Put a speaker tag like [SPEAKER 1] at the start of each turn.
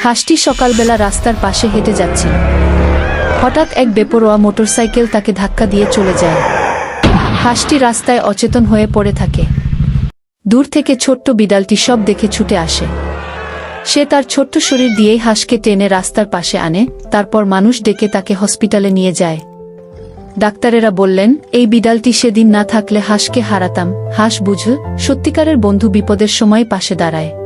[SPEAKER 1] হাঁসটি সকালবেলা রাস্তার পাশে হেঁটে যাচ্ছিল। হঠাৎ এক বেপরোয়া মোটরসাইকেল তাকে ধাক্কা দিয়ে চলে যায়। হাঁসটি রাস্তায় অচেতন হয়ে পড়ে থাকে। দূর থেকে ছোট্ট বিড়ালটি সব দেখে ছুটে আসে। সে তার ছোট্ট শরীর দিয়েই হাঁসকে টেনে রাস্তার পাশে আনে, তারপর মানুষ ডেকে তাকে হসপিটালে নিয়ে যায়। ডাক্তারেরা বললেন, এই বিড়ালটি সেদিন না থাকলে হাঁসকে হারাতাম। হাঁস বুঝল, সত্যিকারের বন্ধু বিপদের সময় পাশে দাঁড়ায়।